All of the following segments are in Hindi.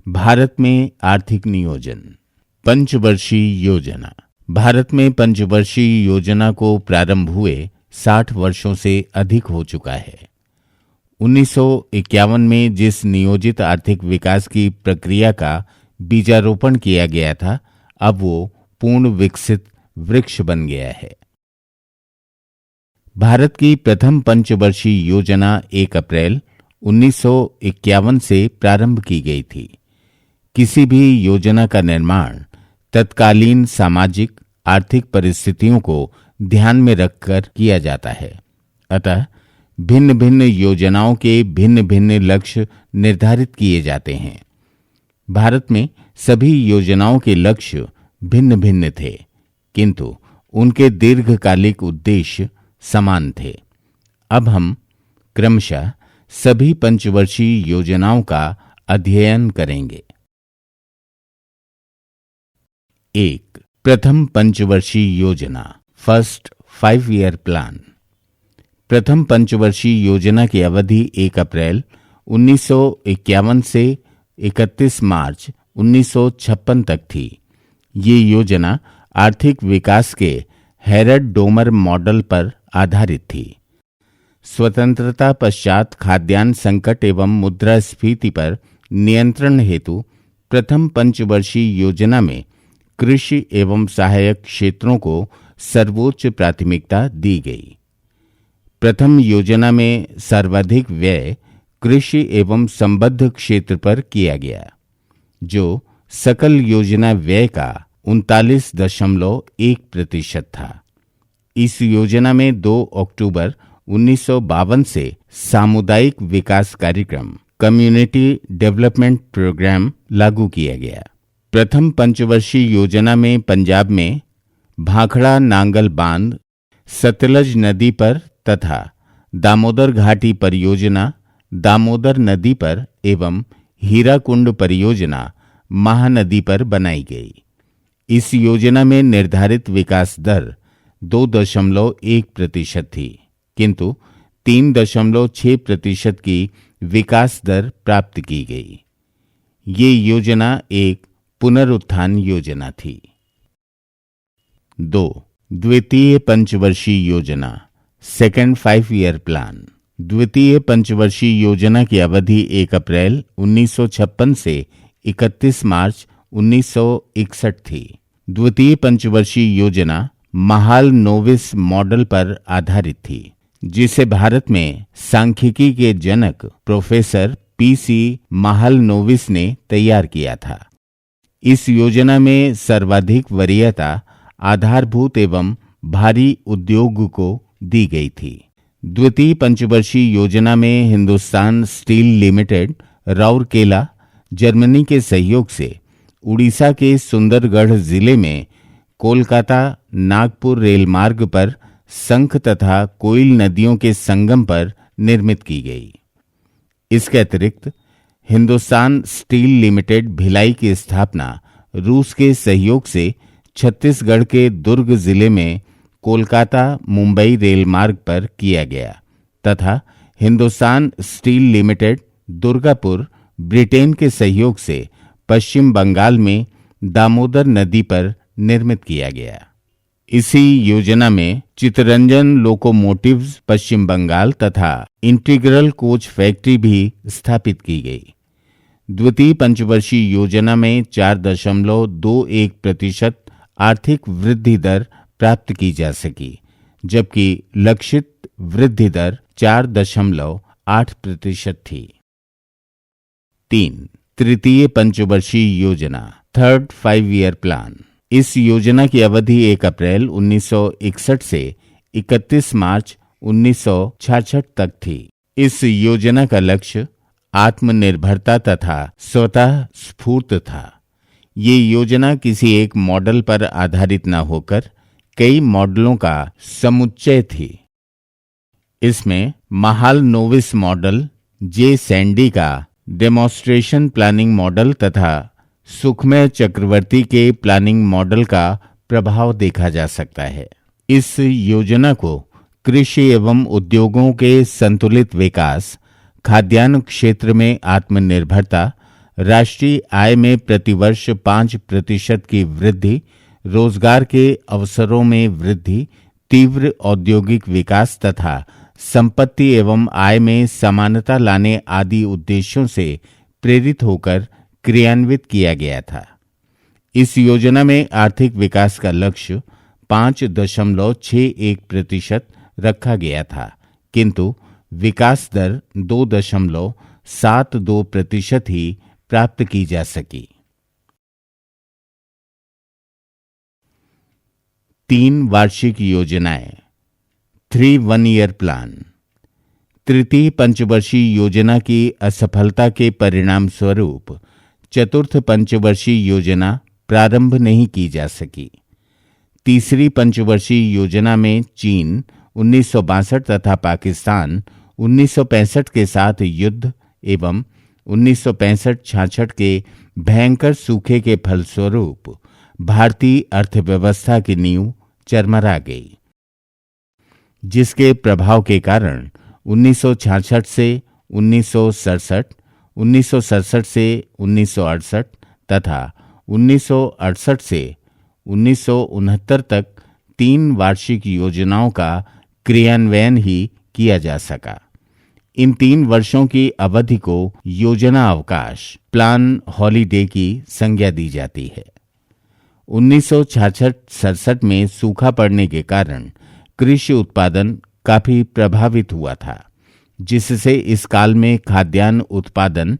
भारत में आर्थिक नियोजन। पंचवर्षीय योजना। भारत में पंचवर्षीय योजना को प्रारंभ हुए 60 वर्षों से अधिक हो चुका है। 1951 में जिस नियोजित आर्थिक विकास की प्रक्रिया का बीजारोपण किया गया था, अब वो पूर्ण विकसित वृक्ष बन गया है। भारत की प्रथम पंचवर्षीय योजना 1 अप्रैल 1951 से प्रारंभ की गई थी। किसी भी योजना का निर्माण तत्कालीन सामाजिक आर्थिक परिस्थितियों को ध्यान में रखकर किया जाता है। अतः भिन्न भिन्न योजनाओं के भिन्न भिन्न लक्ष्य निर्धारित किए जाते हैं। भारत में सभी योजनाओं के लक्ष्य भिन्न भिन्न थे, किंतु उनके दीर्घकालिक उद्देश्य समान थे। अब हम क्रमशः सभी पंचवर्षीय योजनाओं का अध्ययन करेंगे। 1. प्रथम पंचवर्षीय योजना, फर्स्ट 5 ईयर प्लान। प्रथम पंचवर्षीय योजना की अवधि 1 अप्रैल 1951 से 31 मार्च 1956 तक थी। ये योजना आर्थिक विकास के हेरल्ड डोमर मॉडल पर आधारित थी। स्वतंत्रता पश्चात खाद्यान्न संकट एवं मुद्रास्फीति पर नियंत्रण हेतु प्रथम पंचवर्षीय योजना में कृषि एवं सहायक क्षेत्रों को सर्वोच्च प्राथमिकता दी गई। प्रथम योजना में सर्वाधिक व्यय कृषि एवं संबद्ध क्षेत्र पर किया गया, जो सकल योजना व्यय का 39.1% था। इस योजना में 2 अक्टूबर 1952 से सामुदायिक विकास कार्यक्रम कम्युनिटी डेवलपमेंट प्रोग्राम लागू किया गया। प्रथम पंचवर्षीय योजना में पंजाब में भाखड़ा नांगल बांध, सतलज नदी पर तथा दामोदर घाटी परियोजना दामोदर नदी पर एवं हीराकुंड परियोजना महानदी पर बनाई गई। इस योजना में निर्धारित विकास दर 2.1% थी, किंतु 3.6% की विकास दर प्राप्त की गई। ये योजना एक पुनरुत्थान योजना थी। 2. द्वितीय पंचवर्षीय योजना, सेकेंड 5 ईयर प्लान। द्वितीय पंचवर्षीय योजना की अवधि 1 अप्रैल 1956 से 31 मार्च 1961 थी। द्वितीय पंचवर्षीय योजना महालनोबिस मॉडल पर आधारित थी, जिसे भारत में सांख्यिकी के जनक प्रोफेसर पीसी महालनोबिस ने तैयार किया था। इस योजना में सर्वाधिक वरीयता आधारभूत एवं भारी उद्योग को दी गई थी। द्वितीय पंचवर्षीय योजना में Hindustan steel limited Rourkela, Germany के सहयोग से उड़ीसा के सुंदरगढ़ जिले में कोलकाता नागपुर रेल मार्ग पर शंख तथा कोइल नदियों के संगम पर निर्मित की गई। इसके अतिरिक्त हिंदुस्तान स्टील लिमिटेड भिलाई की स्थापना रूस के सहयोग से छत्तीसगढ़ के दुर्ग जिले में कोलकाता मुंबई रेल मार्ग पर किया गया तथा Hindustan steel limited Durgapur Britain के सहयोग से पश्चिम बंगाल में दामोदर नदी पर निर्मित किया गया। इसी योजना में चित्तरंजन लोकोमोटिव्स पश्चिम बंगाल तथा इंटीग्रल कोच फैक्ट्री भी स्थापित की गई। द्वितीय पंचवर्षीय योजना में 4.21% आर्थिक वृद्धि दर प्राप्त की जा सकी, जबकि लक्षित वृद्धि दर 4.8% थी। 3. तृतीय पंचवर्षीय योजना, थर्ड 5 ईयर प्लान। इस योजना की अवधि 1 अप्रैल 1961 से 31 मार्च 1966 तक थी। इस योजना का लक्ष्य आत्मनिर्भरता तथा स्वतः स्फूर्त था। ये योजना किसी एक मॉडल पर आधारित न होकर कई मॉडलों का समुच्चय थी। इसमें महालनोबिस मॉडल, जे सैंडी का डेमोन्स्ट्रेशन प्लानिंग मॉडल तथा सुखमय चक्रवर्ती के प्लानिंग मॉडल का प्रभाव देखा जा सकता है। इस योजना को कृषि एवं उद्योगों के संतुलित विकास, खाद्यान्न क्षेत्र में आत्मनिर्भरता, राष्ट्रीय आय में प्रतिवर्ष 5% की वृद्धि, रोजगार के अवसरों में वृद्धि, तीव्र औद्योगिक विकास तथा संपत्ति एवं आय में समानता लाने आदि उद्देश्यों से प्रेरित होकर क्रियान्वित किया गया था। इस योजना में आर्थिक विकास का लक्ष्य 5.61% रखा गया था, किंतु विकास दर 2.72% ही प्राप्त की जा सकी। 3 वार्षिक योजनाएं, 3 वन-ईयर प्लान। तृतीय पंचवर्षीय योजना की असफलता के परिणाम स्वरूप चतुर्थ पंचवर्षीय योजना प्रारंभ नहीं की जा सकी। तीसरी पंचवर्षीय योजना में चीन 1962 तथा पाकिस्तान 1965 के साथ युद्ध एवं 1965-66 के भयंकर सूखे के फलस्वरूप भारतीय अर्थव्यवस्था की नींव चरमरा गई, जिसके प्रभाव के कारण 1966 से 1967, 1967 से 1968 तथा 1968 से 1969 तक 3 वार्षिक योजनाओं का क्रियान्वयन ही किया जा सका। इन 3 वर्षों की अवधि को योजना अवकाश, प्लान हॉलीडे की संज्ञा दी जाती है। 1966-67 में सूखा पड़ने के कारण कृषि उत्पादन काफी प्रभावित हुआ था, जिससे इस काल में खाद्यान्न उत्पादन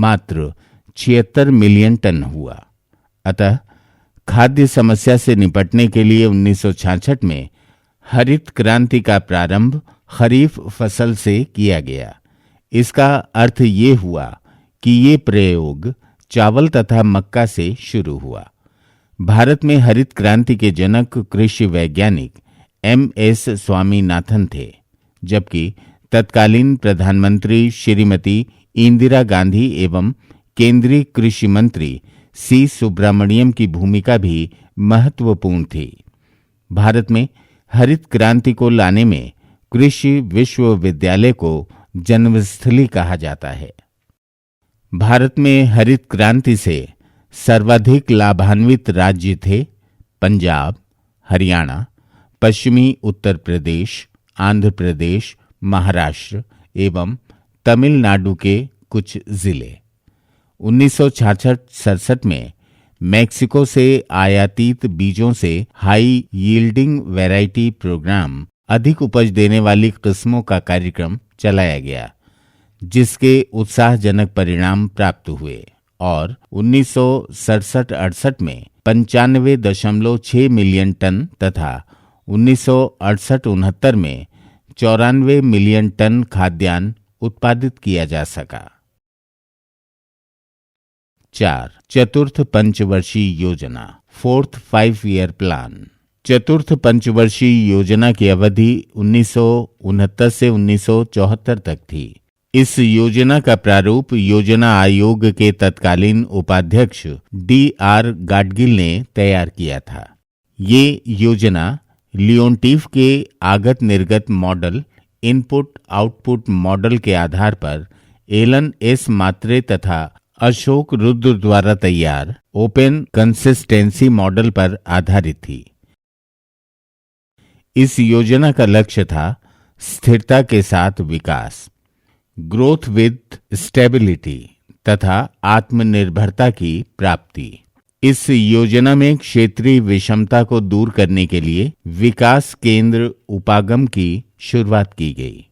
मात्र 76 मिलियन टन हुआ। अतः खाद्य समस्या से निपटने के लिए 1966 में हरित क्रांति का प्रारंभ खरीफ फसल से किया गया। इसका अर्थ ये हुआ कि ये प्रयोग चावल तथा मक्का से शुरू हुआ। भारत में हरित क्रांति के जनक कृषि वैज्ञानिक MS स्वामीनाथन थे, जबकि तत्कालीन प्रधानमंत्री श्रीमती इंदिरा गांधी एवं केंद्रीय कृषि मंत्री C सुब्रमण्यम की भूमिका भी महत्वपूर्ण थी। भारत में हरित क्रांति को लाने में कृषि विश्वविद्यालय को जन्मस्थली कहा जाता है। भारत में हरित क्रांति से सर्वाधिक लाभान्वित राज्य थे पंजाब, हरियाणा, पश्चिमी उत्तर प्रदेश, आंध्र प्रदेश, महाराष्ट्र एवं तमिलनाडु के कुछ जिले। 1966-67 में मैक्सिको से आयातित बीजों से हाई यील्डिंग वैरायटी प्रोग्राम, अधिक उपज देने वाली किस्मों का कार्यक्रम चलाया गया, जिसके उत्साहजनक परिणाम प्राप्त हुए और 1967-68 में 95.6 मिलियन टन तथा 1968-69 में 94 मिलियन टन खाद्यान्न उत्पादित किया जा सका। 4. चतुर्थ पंचवर्षीय योजना, 4th 5-year प्लान। चतुर्थ पंचवर्षीय योजना की अवधि 1969 से 1974 तक थी। इस योजना का प्रारूप योजना आयोग के तत्कालीन उपाध्यक्ष DR गाडगिल ने तैयार किया था। ये योजना लियोनटीफ के आगत निर्गत मॉडल, इनपुट आउटपुट मॉडल के आधार पर एलन S मात्रे तथा अशोक रुद्र द्वारा तैयार ओपन कंसिस्टेंसी मॉडल पर आधारित थी। इस योजना का लक्ष्य था स्थिरता के साथ विकास, ग्रोथ विद स्टेबिलिटी तथा आत्मनिर्भरता की प्राप्ति। इस योजना में क्षेत्रीय विषमता को दूर करने के लिए विकास केंद्र उपागम की शुरुआत की गई।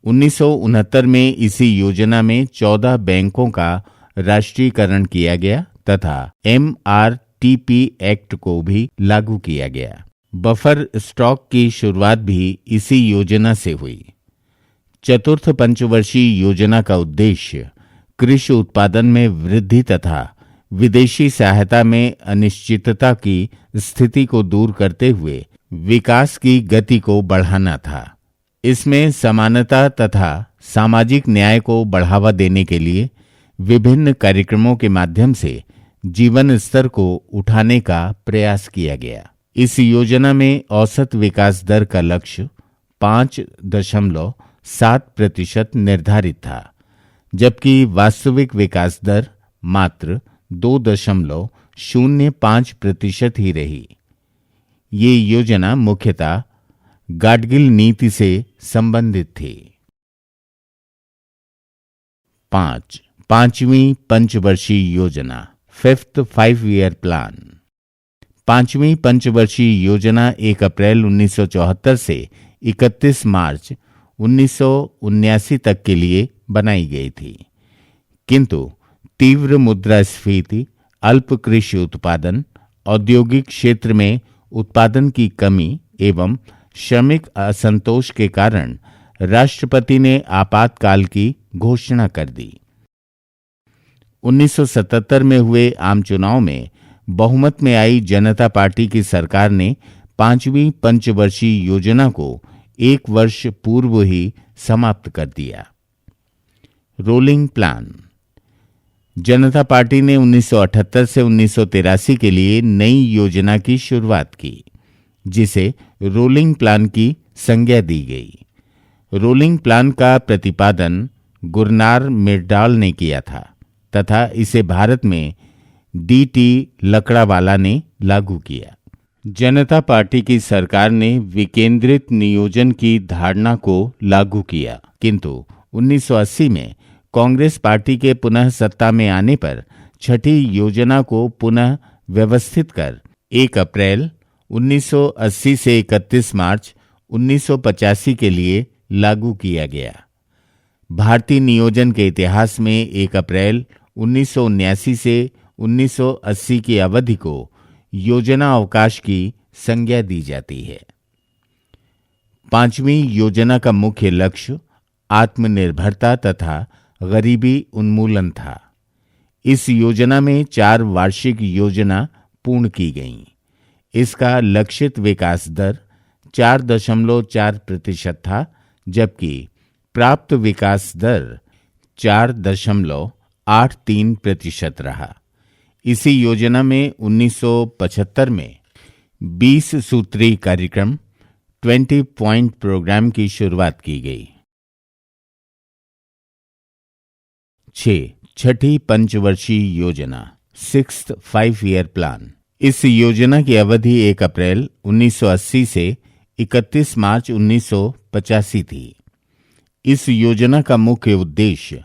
1969 में इसी योजना में 14 बैंकों का राष्ट्रीयकरण किया गया तथा MRTP एक्ट को भी लागू किया गया। बफर स्टॉक की शुरुआत भी इसी योजना से हुई। चतुर्थ पंचवर्षीय योजना का उद्देश्य कृषि उत्पादन में वृद्धि तथा विदेशी सहायता में अनिश्चितता की स्थिति को दूर करते हुए विकास की गति को बढ़ाना था। इसमें समानता तथा सामाजिक न्याय को बढ़ावा देने के लिए विभिन्न कार्यक्रमों के माध्यम से जीवन स्तर को उठाने का प्रयास किया गया। इस योजना में औसत विकास दर का लक्ष्य 5.7% निर्धारित था, जबकि वास्तविक विकास दर मात्र 2.05% ही रही। ये योजना मुख्यतः गाडगिल नीति से संबंधित थी। 5वीं पंचवर्षीय योजना, फिफ्थ 5 ईयर प्लान। 5वीं पंचवर्षीय योजना 1 अप्रैल 1974 से 31 मार्च 1979 तक के लिए बनाई गई थी, किंतु तीव्र मुद्रास्फीति, अल्प कृषि उत्पादन, औद्योगिक क्षेत्र में उत्पादन की कमी एवं श्रमिक असंतोष के कारण राष्ट्रपति ने आपातकाल की घोषणा कर दी। 1977 में हुए आम चुनाव में बहुमत में आई जनता पार्टी की सरकार ने 5वीं पंचवर्षीय योजना को 1 वर्ष पूर्व ही समाप्त कर दिया। Rolling plan. जनता पार्टी ने 1978 से 1983 के लिए नई योजना की शुरुआत की, जिसे रोलिंग प्लान की संज्ञा दी गई। रोलिंग प्लान का प्रतिपादन गुरनार मिर्डाल ने किया था तथा इसे भारत में डी.टी. लकड़ावाला ने लागू किया। जनता पार्टी की सरकार ने विकेंद्रित नियोजन की धारणा को लागू किया, किंतु 1980 में कांग्रेस पार्टी के पुनः सत्ता में आने पर छठी योजना को पुनः व्यवस्थित कर 1 अप्रैल 1980 से 31 मार्च 1985 के लिए लागू किया गया। भारतीय नियोजन के इतिहास में 1 अप्रैल 1979 से 1980 की अवधि को योजना अवकाश की संज्ञा दी जाती है। 5वीं योजना का मुख्य लक्ष्य आत्मनिर्भरता तथा गरीबी उन्मूलन था। इस योजना में 4 वार्षिक योजना पूर्ण की गईं। इसका लक्षित विकास दर 4.4% था, जबकि प्राप्त विकास दर 4.83% रहा। इसी योजना में 1975 में 20 सूत्री कार्यक्रम 20 पॉइंट प्रोग्राम की शुरुआत की गई। 6. छठी पंचवर्षीय योजना, सिक्स्थ 5 ईयर प्लान। इस योजना की अवधि 1 अप्रैल 1980 से 31 मार्च 1985 थी। इस योजना का मुख्य उद्देश्य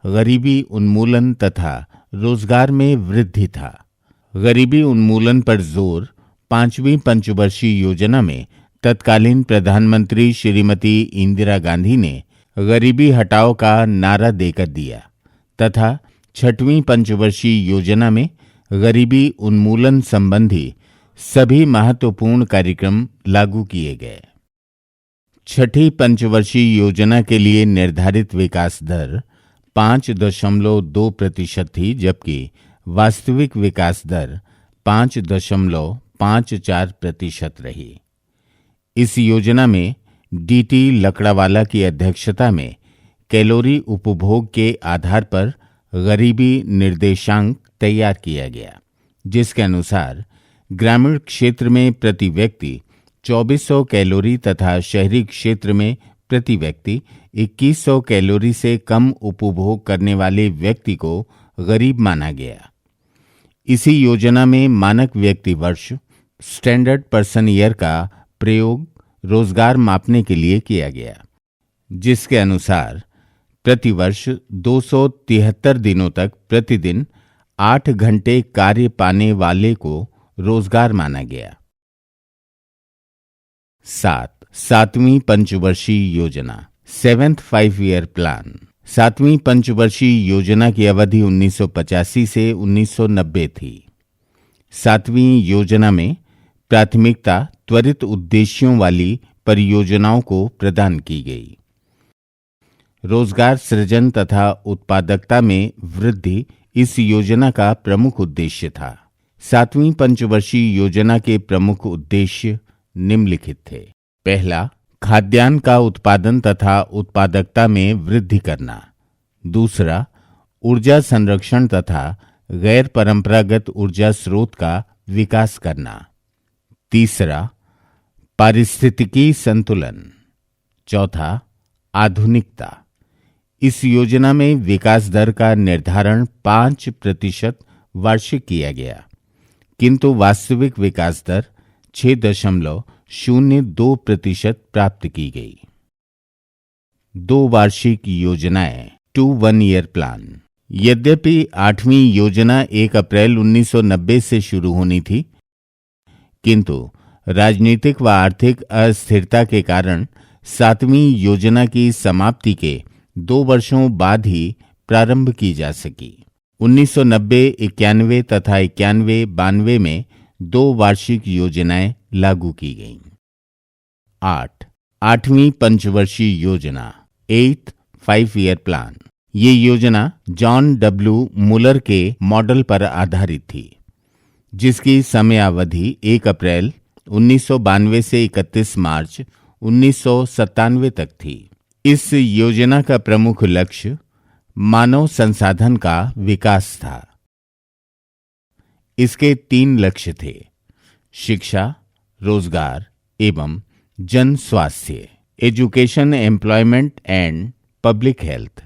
गरीबी उन्मूलन तथा रोजगार में वृद्धि था। गरीबी उन्मूलन पर जोर 5वीं पंचवर्षीय योजना में तत्कालीन प्रधानमंत्री श्रीमती इंदिरा गांधी ने गरीबी हटाओ का नारा देकर दिया तथा 6वीं पंचवर्षीय योजना में गरीबी उन्मूलन संबंधी सभी महत्वपूर्ण कार्यक्रम लागू किए गए। छठी पंचवर्षीय योजना के लिए निर्धारित विकास दर 5.2% थी, जबकि वास्तविक विकास दर 5.54% रही। इस योजना में डी.टी. लकड़ावाला की अध्यक्षता में कैलोरी उपभोग के आधार पर गरीबी निर्देशांक तैयार किया गया, जिसके अनुसार ग्रामीण क्षेत्र में प्रति व्यक्ति 2400 कैलोरी तथा शहरी क्षेत्र में प्रति व्यक्ति 2100 कैलोरी से कम उपभोग करने वाले व्यक्ति को गरीब माना गया। इसी योजना में मानक व्यक्ति वर्ष स्टैंडर्ड पर्सन ईयर का प्रयोग रोजगार मापने के लिए किया गया, जिसके अनुसार प्रति वर्ष 273 दिनों तक प्रतिदिन 8 घंटे कार्य पाने वाले को रोजगार माना गया। 7वीं पंचवर्षीय योजना, सेवेंथ 5 ईयर प्लान। 7वीं पंचवर्षीय योजना की अवधि 1985 से 1990 थी। 7वीं योजना में प्राथमिकता त्वरित उद्देश्यों वाली परियोजनाओं को प्रदान की गई। रोजगार सृजन तथा उत्पादकता में वृद्धि इस योजना का प्रमुख उद्देश्य था। 7वीं पंचवर्षीय योजना के प्रमुख उद्देश्य निम्नलिखित थे। पहला, खाद्यान्न का उत्पादन तथा उत्पादकता में वृद्धि करना। दूसरा, ऊर्जा संरक्षण तथा गैर परंपरागत ऊर्जा स्रोत का विकास करना। तीसरा, पारिस्थितिकी संतुलन। चौथा, आधुनिकता। इस योजना में विकास दर का निर्धारण 5% वार्षिक किया गया, किंतु वास्तविक विकास दर 6.02% प्राप्त की गई। 2 वार्षिक योजनाएं, 2 1 ईयर प्लान। यद्यपि 8वीं योजना 1 अप्रैल 1990 से शुरू होनी थी, किंतु राजनीतिक व आर्थिक अस्थिरता के कारण 7वीं योजना की समाप्ति के 2 वर्षों बाद ही प्रारंभ की जा सकी। 1990, 91 तथा 91-92 में 2 वार्षिक योजनाएं लागू की गईं। 8वीं पंचवर्षीय योजना, 8th 5 ईयर प्लान। ये योजना जॉन डब्ल्यू मुलर के मॉडल पर आधारित थी, जिसकी समयावधि 1 अप्रैल 1992 से 31 मार्च 1997 तक थी। इस योजना का प्रमुख लक्ष्य मानव संसाधन का विकास था। इसके 3 लक्ष्य थे: शिक्षा, रोजगार एवं जन स्वास्थ्य, education, employment and public health.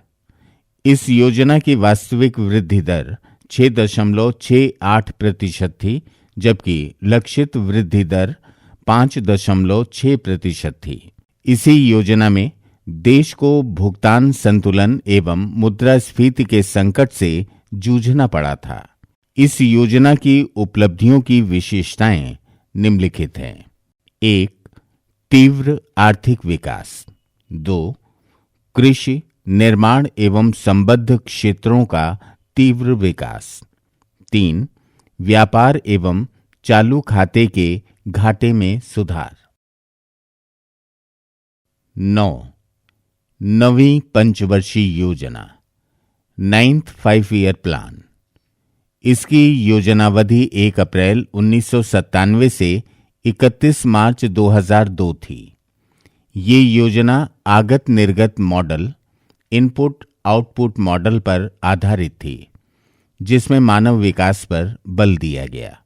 इस योजना की वास्तविक वृद्धि दर 6.68% थी, जबकि लक्षित वृद्धि दर 5.6% थी। इसी योजना में देश को भुगतान संतुलन एवं मुद्रास्फीति के संकट से जूझना पड़ा था। इस योजना की उपलब्धियों की विशेषताएं निम्नलिखित हैं: 1. तीव्र आर्थिक विकास। 2. कृषि, निर्माण एवं संबद्ध क्षेत्रों का तीव्र विकास। 3. व्यापार एवं चालू खाते के घाटे में सुधार। 9. नवीं पंचवर्षीय योजना, 9th 5 ईयर प्लान। इसकी योजनावधि 1 अप्रैल 1997 से 31 मार्च 2002 थी। ये योजना आगत निर्गत मॉडल, इनपुट आउटपुट मॉडल पर आधारित थी, जिसमें मानव विकास पर बल दिया गया।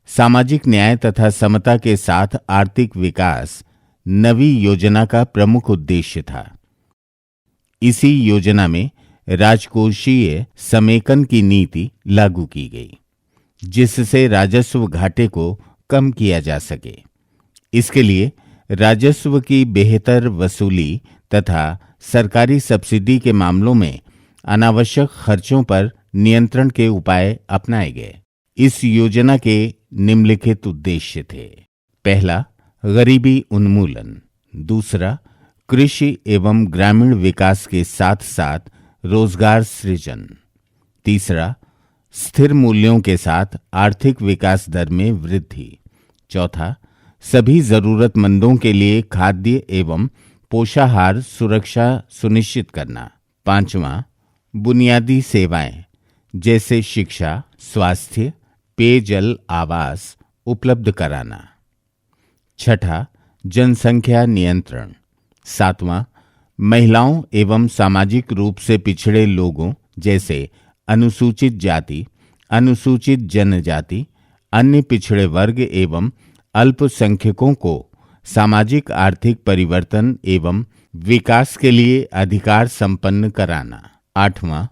सामाजिक न्याय तथा समता के साथ आर्थिक विकास नवी योजना का प्रमुख उद्देश्य था। इसी योजना में राजकोषीय समेकन की नीति लागू की गई, जिससे राजस्व घाटे को कम किया जा सके। इसके लिए राजस्व की बेहतर वसूली तथा सरकारी सब्सिडी के मामलों में अनावश्यक खर्चों पर नियंत्रण के उपाय अपनाए गए। इस योजना के निम्नलिखित उद्देश्य थे: पहला, गरीबी उन्मूलन। दूसरा, कृषि एवं ग्रामीण विकास के साथ साथ रोजगार सृजन। तीसरा, स्थिर मूल्यों के साथ आर्थिक विकास दर में वृद्धि। चौथा, सभी जरूरतमंदों के लिए खाद्य एवं पोषाहार सुरक्षा सुनिश्चित करना। पांचवां, बुनियादी सेवाएं जैसे शिक्षा, स्वास्थ्य, पेयजल, आवास उपलब्ध कराना। छठा, जनसंख्या नियंत्रण। सातवां, महिलाओं एवं सामाजिक रूप से पिछड़े लोगों जैसे अनुसूचित जाति, अनुसूचित जनजाति, अन्य पिछड़े वर्ग एवं अल्पसंख्यकों को सामाजिक आर्थिक परिवर्तन एवं विकास के लिए अधिकार संपन्न कराना। आठवां,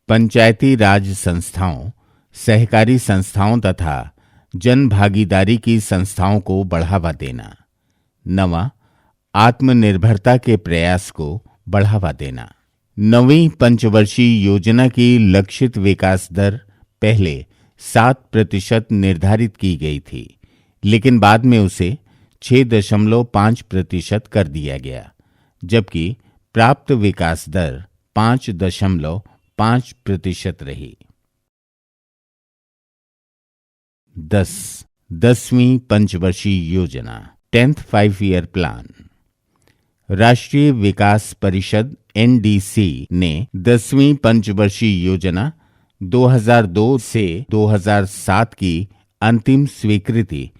पंचायती राज संस्थाओं, सहकारी संस्थाओं तथा जन भागीदारी की संस्थाओं को बढ़ावा देना। नवां, आत्मनिर्भरता के प्रयास को बढ़ावा देना। नवीं पंचवर्षीय योजना की लक्षित विकास दर पहले 7% निर्धारित की गई थी, लेकिन बाद में उसे 6.5% कर दिया गया, जबकि प्राप्त विकास दर 5.5% रही। 10वीं पंचवर्षीय योजना, 10th 5 ईयर प्लान। राष्ट्रीय विकास परिषद NDC ने 10वीं पंचवर्षीय योजना 2002 से 2007 की अंतिम स्वीकृति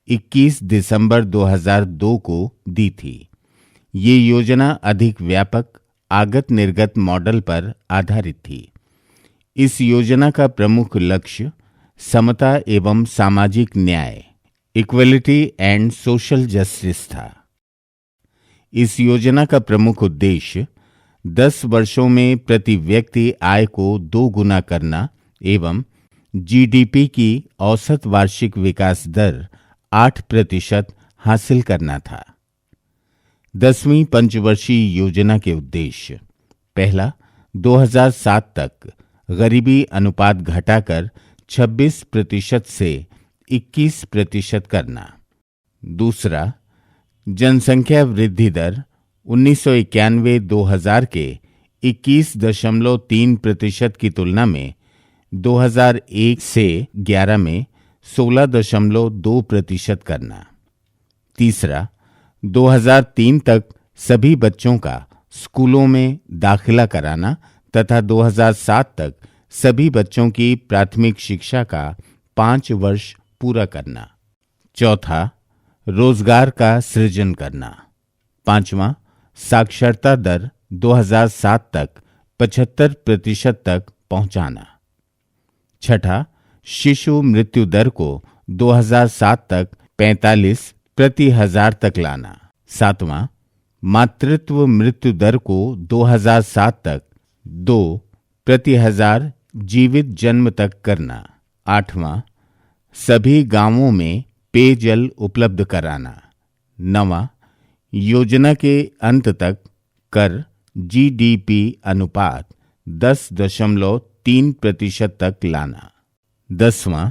21 दिसंबर 2002 को दी थी। ये योजना अधिक व्यापक आगत निर्गत मॉडल पर आधारित थी। इस योजना का प्रमुख लक्ष्य समता एवं सामाजिक न्याय, इक्वलिटी एंड सोशल जस्टिस था। इस योजना का प्रमुख उद्देश्य 10 वर्षों में प्रति व्यक्ति आय को 2 गुना करना एवं जीडीपी की औसत वार्षिक विकास दर 8% हासिल करना था। 10वीं पंचवर्षीय योजना के उद्देश्य: पहला, 2007 तक गरीबी अनुपात घटाकर 26% से 21% करना। दूसरा, जनसंख्या वृद्धि दर 1991-2000 के 21.3% की तुलना में 2001 से 11 में 16.2% करना। तीसरा, 2003 तक सभी बच्चों का स्कूलों में दाखिला कराना तथा 2007 तक सभी बच्चों की प्राथमिक शिक्षा का 5 वर्ष पूरा करना। चौथा, रोजगार का सृजन करना। पांचवा, साक्षरता दर 2007 तक 75% तक पहुंचाना। छठा, शिशु मृत्यु दर को 2007 तक 45 प्रति हजार तक लाना। सातवां, मातृत्व मृत्यु दर को 2007 तक 2 प्रति हजार जीवित जन्म तक करना। आठवां, सभी गांवों में पेयजल उपलब्ध कराना। नवां, योजना के अंत तक कर जीडीपी अनुपात 10.3% तक लाना। 10वां,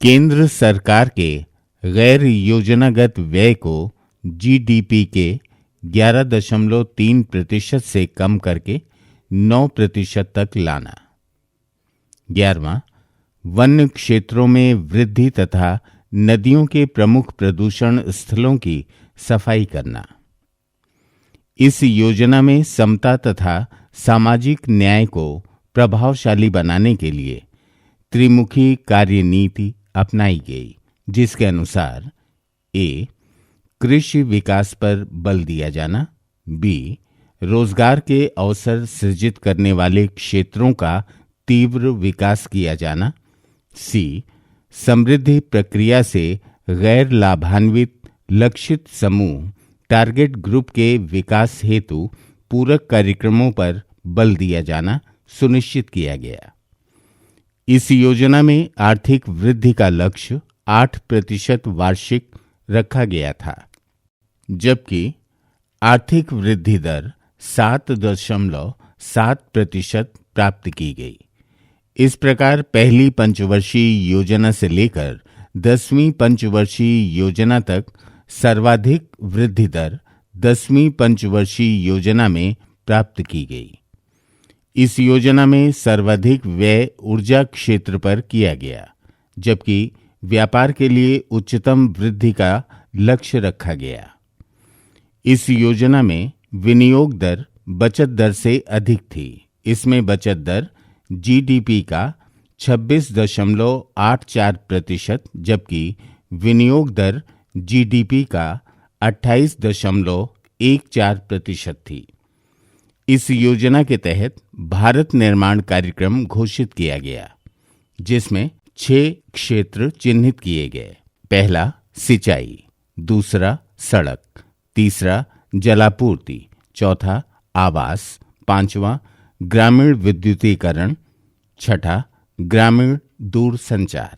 केंद्र सरकार के गैर योजनागत व्यय को जीडीपी के 11.3% से कम करके 9% तक लाना। 11वां, वन्य क्षेत्रों में वृद्धि तथा नदियों के प्रमुख प्रदूषण स्थलों की सफाई करना। इस योजना में समता तथा सामाजिक न्याय को प्रभावशाली बनाने के लिए त्रिमुखी कार्यनीति अपनाई गई, जिसके अनुसार: ए, कृषि विकास पर बल दिया जाना। बी, रोजगार के अवसर सृजित करने वाले क्षेत्रों का तीव्र विकास किया जाना। सी, समृद्धि प्रक्रिया से गैर लाभान्वित लक्षित समूह टारगेट ग्रुप के विकास हेतु पूरक कार्यक्रमों पर बल दिया जाना सुनिश्चित किया गया। इस योजना में आर्थिक वृद्धि का लक्ष्य 8% वार्षिक रखा गया था, जबकि आर्थिक वृद्धि दर 7.7% प्राप्त की गई। इस प्रकार पहली पंचवर्षीय योजना से लेकर 10वीं पंचवर्षीय योजना तक सर्वाधिक वृद्धि दर 10वीं पंचवर्षीय योजना में प्राप्त की गई। इस योजना में सर्वाधिक व्यय ऊर्जा क्षेत्र पर किया गया, जबकि व्यापार के लिए उच्चतम वृद्धि का लक्ष्य रखा गया। इस योजना में विनियोग दर बचत दर से अधिक थी। इसमें बचत दर जीडीपी का 26.84%, जबकि विनियोग दर जीडीपी का 28.14% थी। इस योजना के तहत भारत निर्माण कार्यक्रम घोषित किया गया, जिसमें 6 क्षेत्र चिन्हित किए गए। पहला, सिंचाई। दूसरा, सड़क। तीसरा, जलापूर्ति। चौथा, आवास। पांचवा, ग्रामीण विद्युतीकरण। छठा, ग्रामीण दूरसंचार।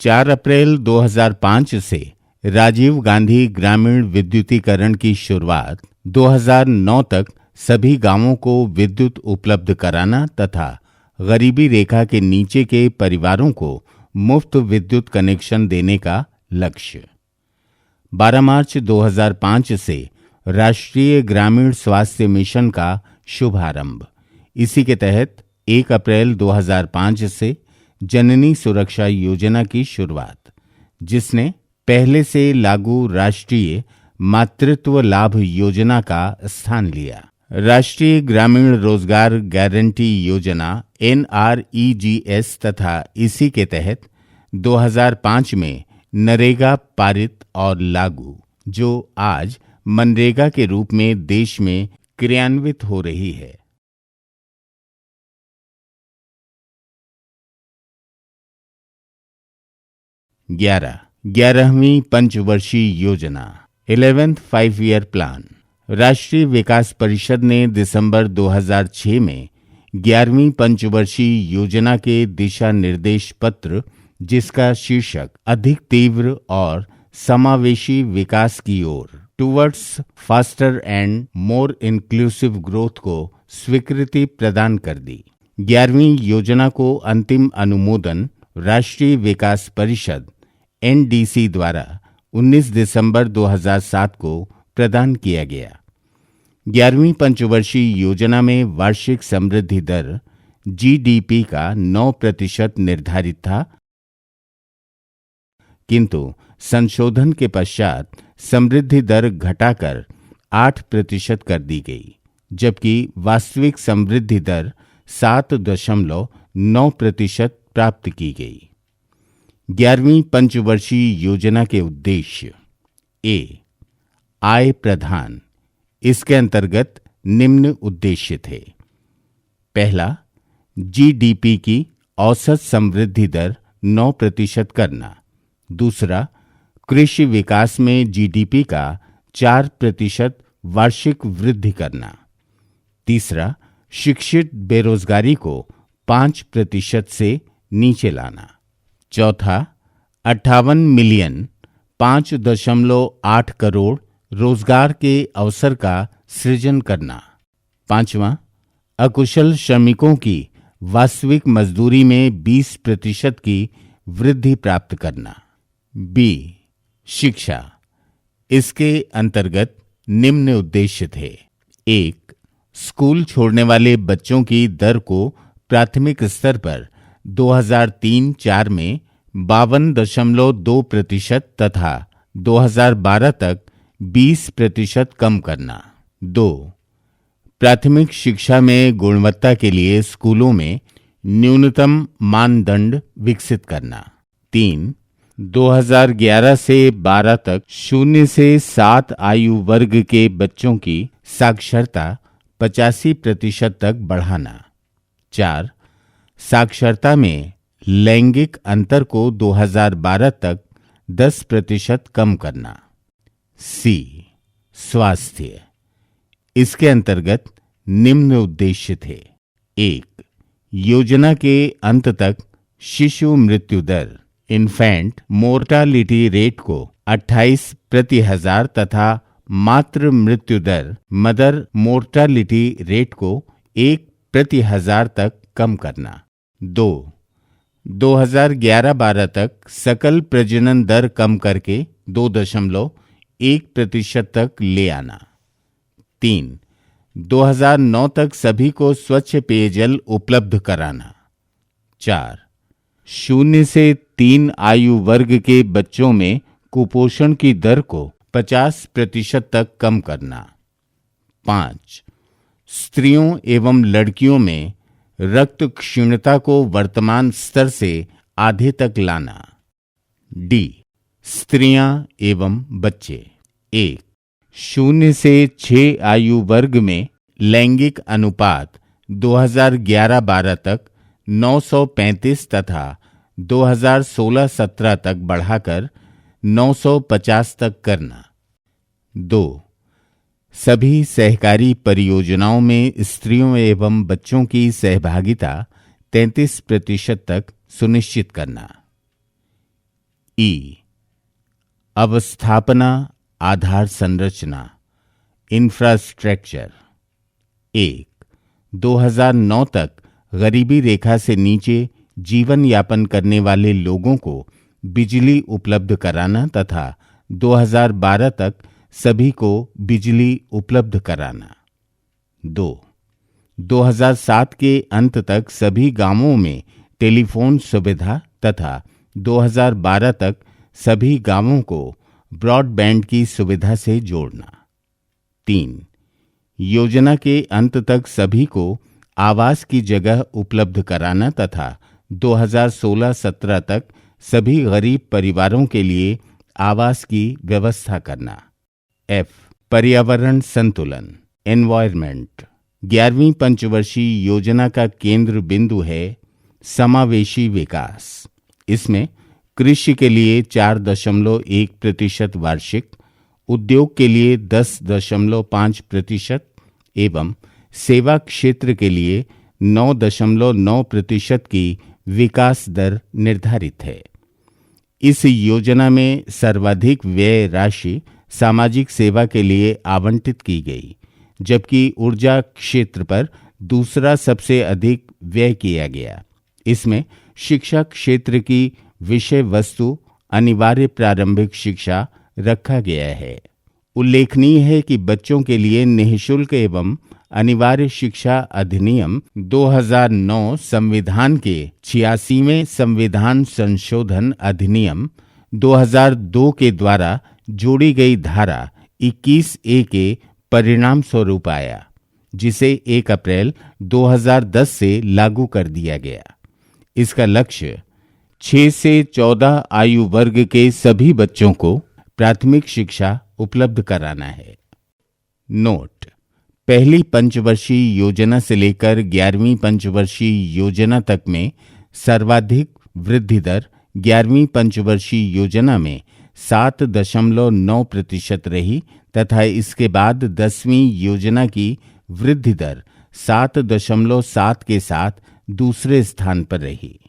4 अप्रैल 2005 से राजीव गांधी ग्रामीण विद्युतीकरण की शुरुआत 2009 तक सभी गांवों को विद्युत उपलब्ध कराना तथा गरीबी रेखा के नीचे के परिवारों को मुफ्त विद्युत कनेक्शन देने का लक्ष्य। 12 मार्च 2005 से राष्ट्रीय ग्रामीण स्वास्थ्य मिशन का शुभारंभ। इसी के तहत 1 अप्रैल 2005 से जननी सुरक्षा योजना की शुरुआत, जिसने पहले से लागू राष्ट्रीय मातृत्व लाभ योजना का स्थान लिया। राष्ट्रीय ग्रामीण रोजगार गारंटी योजना NREGS तथा इसी के तहत 2005 में नरेगा पारित और लागू, जो आज मनरेगा के रूप में देश में क्रियान्वित हो रही है। 11वीं पंचवर्षीय योजना 11th 5 ईयर प्लान। राष्ट्रीय विकास परिषद ने दिसंबर 2006 में 11वीं पंचवर्षीय योजना के दिशा निर्देश पत्र, जिसका शीर्षक अधिक तीव्र और समावेशी विकास की ओर towards faster and more inclusive growth को स्वीकृति प्रदान कर दी। 11वीं योजना को अंतिम अनुमोदन राष्ट्रीय विकास परिषद NDC द्वारा 19 दिसंबर 2007 को प्रदान किया गया। 11वीं पंचवर्षीय योजना में वार्षिक समृद्धि दर GDP का 9% निर्धारित था, किंतु संशोधन के पश्चात समृद्धि दर घटाकर 8% कर दी गई, जबकि वास्तविक समृद्धि दर 7.9% प्राप्त की गई। 11वीं पंचवर्षीय योजना के उद्देश्य: ए, आय प्रधान। इसके अंतर्गत निम्न उद्देश्य थे। पहला, GDP की औसत समृद्धि दर 9% करना। दूसरा, कृषि विकास में GDP का 4% वार्षिक वृद्धि करना। तीसरा, शिक्षित बेरोजगारी को 5% से नीचे लाना। चौथा, 58 मिलियन 5.8 करोड़ रोजगार के अवसर का सृजन करना। पांचवा, अकुशल श्रमिकों की वास्तविक मजदूरी में 20% की वृद्धि प्राप्त करना। बी, शिक्षा। इसके अंतर्गत निम्न उद्देश्य थे। एक, स्कूल छोड़ने वाले बच्चों की दर को प्राथमिक स्तर पर 2003-04 में 52.2% तथा 2012 तक 20% कम करना। 2, प्राथमिक शिक्षा में गुणवत्ता के लिए स्कूलों में न्यूनतम मानदंड विकसित करना। 3, 2011 से 12 तक 0 से 7 आयु वर्ग के बच्चों की साक्षरता 85% तक बढ़ाना। 4, साक्षरता में लैंगिक अंतर को 2012 तक 10% कम करना। सी, स्वास्थ्य। इसके अंतर्गत निम्न उद्देश्य थे। 1, योजना के अंत तक शिशु मृत्यु दर इन्फेंट मोर्टालिटी रेट को 28 प्रति हजार तथा मातृ मृत्यु दर मदर मोर्टालिटी रेट को 1 प्रति हजार तक कम करना। 2, 2011-12 तक सकल प्रजनन दर कम करके 2.1% तक ले आना। 3, 2009 तक सभी को स्वच्छ पेयजल उपलब्ध कराना। 4, 0 से 3 आयु वर्ग के बच्चों में कुपोषण की दर को 50% तक कम करना। 5, स्त्रियों एवं लड़कियों में रक्त क्षीणता को वर्तमान स्तर से आधे तक लाना। डी, स्त्रियां एवं बच्चे। 1, 0 से 6 आयु वर्ग में लैंगिक अनुपात 2011-12 तक 935 तथा 2016-17 तक बढ़ाकर 950 तक करना। 2, सभी सहकारी परियोजनाओं में स्त्रियों एवं बच्चों की सहभागिता 33% तक सुनिश्चित करना। ई, अवस्थापना आधार संरचना इंफ्रास्ट्रक्चर। 1, 2009 तक गरीबी रेखा से नीचे जीवन यापन करने वाले लोगों को बिजली उपलब्ध कराना तथा 2012 तक सभी को बिजली उपलब्ध कराना। 2, 2007 के अंत तक सभी गांवों में टेलीफोन सुविधा तथा 2012 तक सभी गांवों को ब्रॉडबैंड की सुविधा से जोड़ना। 3, योजना के अंत तक सभी को आवास की जगह उपलब्ध कराना तथा 2016-17 तक सभी गरीब परिवारों के लिए आवास की व्यवस्था करना। एफ, पर्यावरण संतुलन एनवायरनमेंट। 11वीं पंचवर्षीय योजना का केंद्र बिंदु है समावेशी विकास। इसमें कृषि के लिए 4.1% वार्षिक उद्योग के लिए 10.5% एवं सेवा क्षेत्र के लिए 9.9% की विकास दर निर्धारित है। इस योजना में सर्वाधिक व्यय राशि सामाजिक सेवा के लिए आवंटित की गई, जबकि ऊर्जा क्षेत्र पर दूसरा सबसे अधिक व्यय किया गया। इसमें शिक्षा क्षेत्र की विषय वस्तु अनिवार्य प्रारंभिक शिक्षा रखा गया है। उल्लेखनीय है कि बच्चों के लिए निःशुल्क एवं अनिवार्य शिक्षा अधिनियम 2009 संविधान के 86वें संविधान संशोधन अधिनियम 2002 के द्वारा जोड़ी गई धारा 21A के परिणाम स्वरूप आया, जिसे 1 अप्रैल 2010 से लागू कर दिया गया। इसका लक्ष्य 6 से 14 आयु वर्ग के सभी बच्चों को प्राथमिक शिक्षा उपलब्ध कराना है। नोट: पहली पंचवर्षीय योजना से लेकर 11वीं पंचवर्षीय योजना तक में सर्वाधिक वृद्धि दर 11वीं पंचवर्षीय योजना में 7.9% रही तथा इसके बाद 10वीं योजना की वृद्धि दर 7.7 के साथ दूसरे स्थान पर रही।